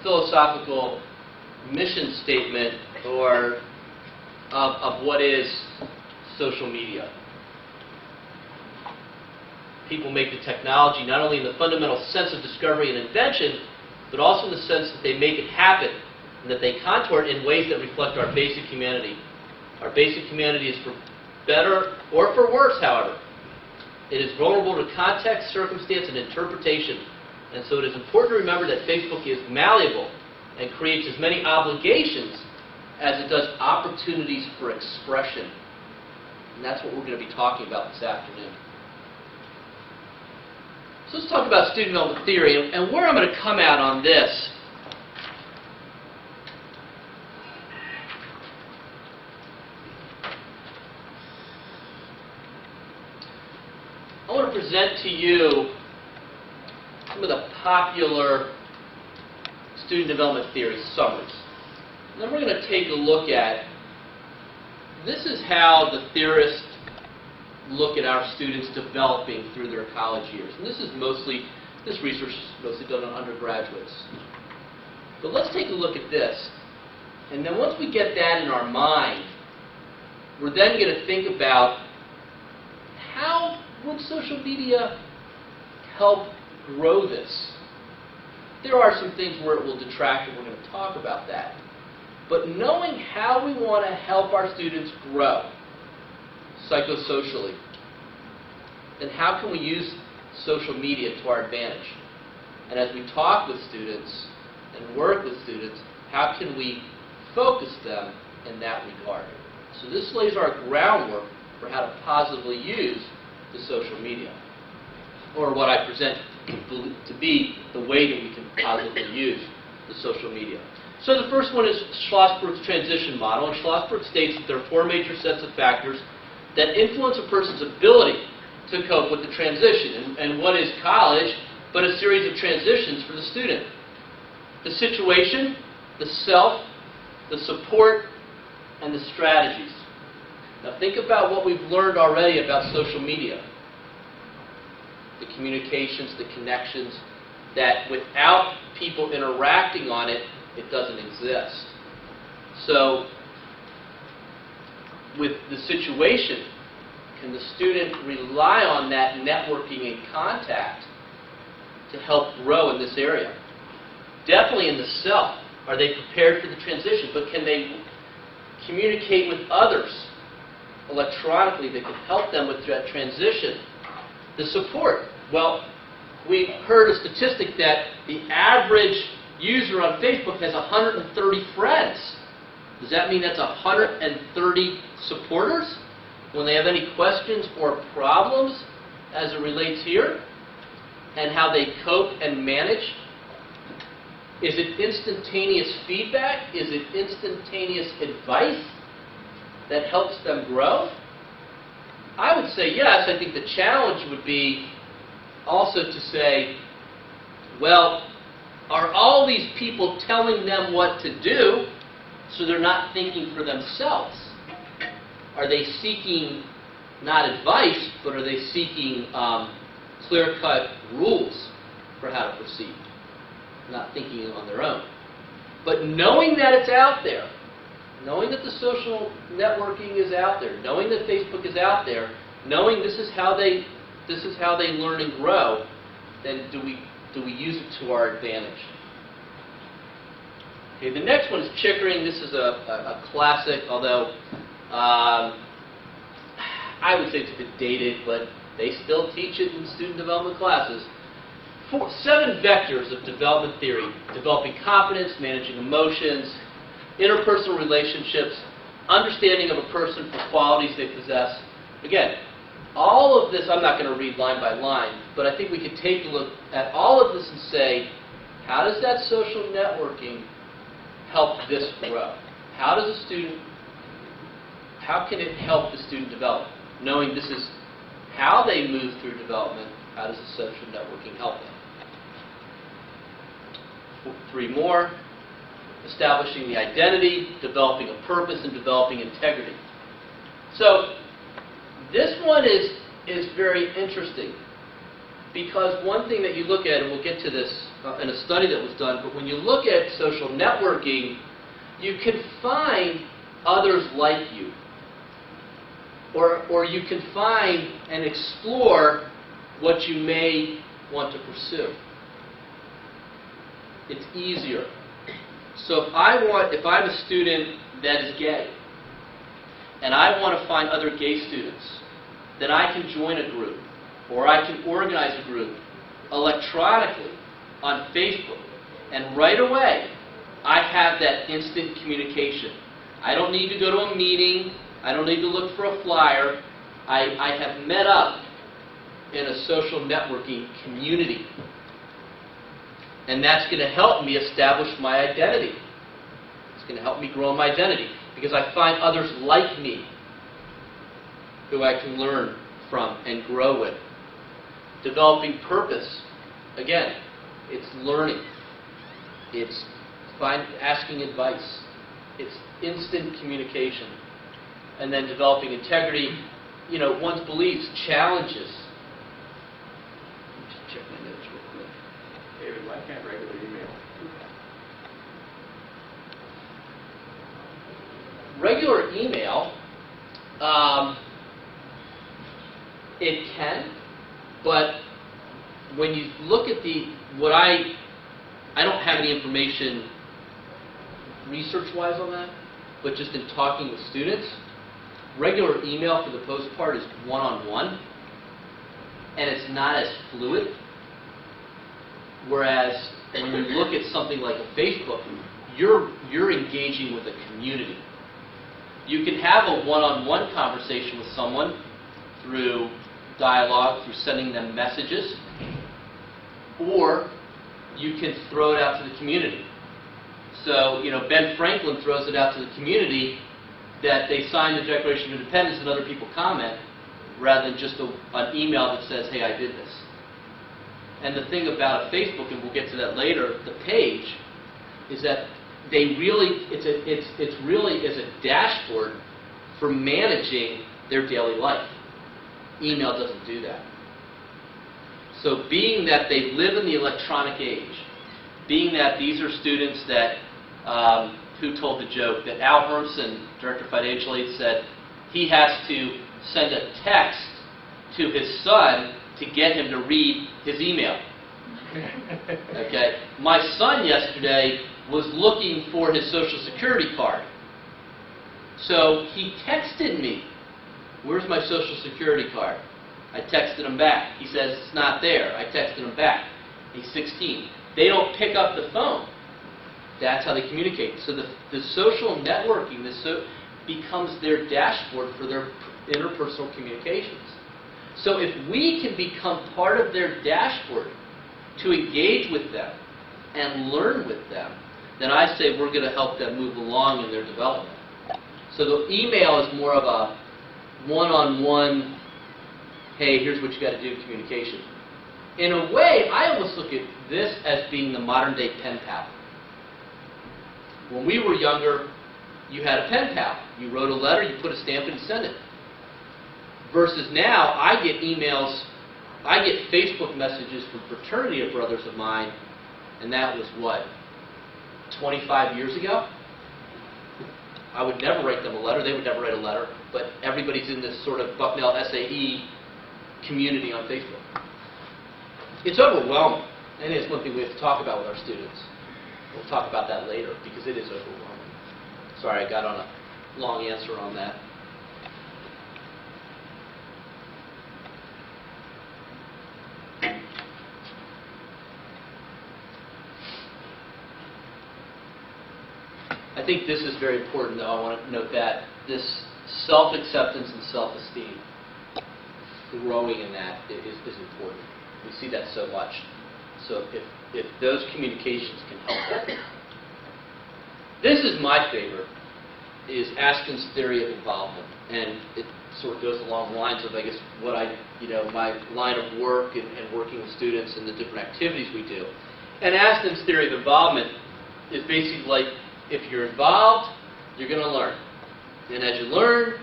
philosophical mission statement or of what is social media. People make the technology not only in the fundamental sense of discovery and invention, but also in the sense that they make it happen and that they contour it in ways that reflect our basic humanity. Our basic humanity is for better or for worse, however. It is vulnerable to context, circumstance, and interpretation. And so it is important to remember that Facebook is malleable and creates as many obligations as it does opportunities for expression. And that's what we're going to be talking about this afternoon. So let's talk about student development theory, and where I'm going to come out on this. I want to present to you some of the popular student development theory summaries. And then we're going to take a look at, this is how the theorists look at our students developing through their college years. And this research is mostly done on undergraduates. But let's take a look at this. And then once we get that in our mind, we're then going to think about how would social media help grow this. There are some things where it will detract, and we're going to talk about that. But knowing how we want to help our students grow psychosocially, then how can we use social media to our advantage? And as we talk with students and work with students, how can we focus them in that regard? So this lays our groundwork for how to positively use the social media, or what I present to be the way that we can positively use the social media. So the first one is Schlossberg's transition model. And Schlossberg states that there are four major sets of factors that influence a person's ability to cope with the transition. And what is college but a series of transitions for the student? The situation, the self, the support, and the strategies. Now think about what we've learned already about social media. The communications, the connections, that without people interacting on it, it doesn't exist. So, with the situation, can the student rely on that networking and contact to help grow in this area? Definitely in the self. Are they prepared for the transition? But can they communicate with others electronically that can help them with that transition? The support. Well, we heard a statistic that the average user on Facebook has 130 friends. Does that mean that's 130 supporters when they have any questions or problems as it relates here? And how they cope and manage? Is it instantaneous feedback? Is it instantaneous advice that helps them grow? I would say yes. I think the challenge would be also to say, well, are all these people telling them what to do so they're not thinking for themselves? Are they seeking not advice, but are they seeking clear-cut rules for how to proceed? Not thinking on their own. But knowing that it's out there, knowing that the social networking is out there, knowing that Facebook is out there, knowing this is how they learn and grow, then do we use it to our advantage? Okay, the next one is Chickering. This is a classic, although I would say it's a bit dated, but they still teach it in student development classes. 7 vectors of development theory: developing confidence, managing emotions, interpersonal relationships, understanding of a person for qualities they possess. Again, all of this I'm not going to read line by line, but I think we could take a look at all of this and say, how does that social networking help this grow? How can it help the student develop? Knowing this is how they move through development, how does the social networking help them? 3 more. Establishing the identity, developing a purpose, and developing integrity. So this one is very interesting. Because one thing that you look at, and we'll get to this in a study that was done, but when you look at social networking, you can find others like you. Or you can find and explore what you may want to pursue. It's easier. So if I'm a student that is gay, and I want to find other gay students, then I can join a group, or I can organize a group electronically on Facebook, and right away I have that instant communication. I don't need to go to a meeting. I don't need to look for a flyer. I have met up in a social networking community. And that's going to help me establish my identity. It's going to help me grow my identity because I find others like me who I can learn from and grow with. Developing purpose. Again, it's learning. It's asking advice. It's instant communication. And then developing integrity, one's beliefs, challenges. Let me just check my notes real quick. David, why can't regular email do that? Regular email, it can, but when you look at I don't have any information research-wise on that, but just in talking with students, regular email for the most part is one-on-one, and it's not as fluid. Whereas when you look at something like a Facebook, you're engaging with a community. You can have a one-on-one conversation with someone through dialogue, through sending them messages, or you can throw it out to the community. So, Ben Franklin throws it out to the community that they sign the Declaration of Independence and other people comment, rather than just an email that says, hey, I did this. And the thing about a Facebook, and we'll get to that later, the page, is that it's really is a dashboard for managing their daily life. Email doesn't do that. So being that they live in the electronic age, being that these are students that, who told the joke, that Al Hermsen, Director of Financial Aid, said he has to send a text to his son to get him to read his email. Okay? My son yesterday was looking for his Social Security card. So he texted me, where's my Social Security card? I texted him back. He says, it's not there. I texted him back. He's 16. They don't pick up the phone. That's how they communicate. So the social networking becomes their dashboard for their interpersonal communications. So if we can become part of their dashboard to engage with them and learn with them, then I say we're going to help them move along in their development. So the email is more of a one-on-one, hey, here's what you got to do communication. In a way, I almost look at this as being the modern-day pen pal. When we were younger, you had a pen pal. You wrote a letter, you put a stamp and sent it. Versus now, I get emails, I get Facebook messages from fraternity of brothers of mine, and that was what, 25 years ago? I would never write them a letter, they would never write a letter, but everybody's in this sort of Bucknell SAE community on Facebook. It's overwhelming, and it's one thing we have to talk about with our students. We'll talk about that later, because it is overwhelming. Sorry, I got on a long answer on that. I think this is very important, though. I want to note that this self-acceptance and self-esteem, growing in that is important. We see that so much. So if those communications can help that. This is my favorite, is Askin's theory of involvement. And it sort of goes along the lines of, I guess, what my line of work and working with students and the different activities we do. And Askin's theory of involvement is basically like, if you're involved, you're going to learn. And as you learn,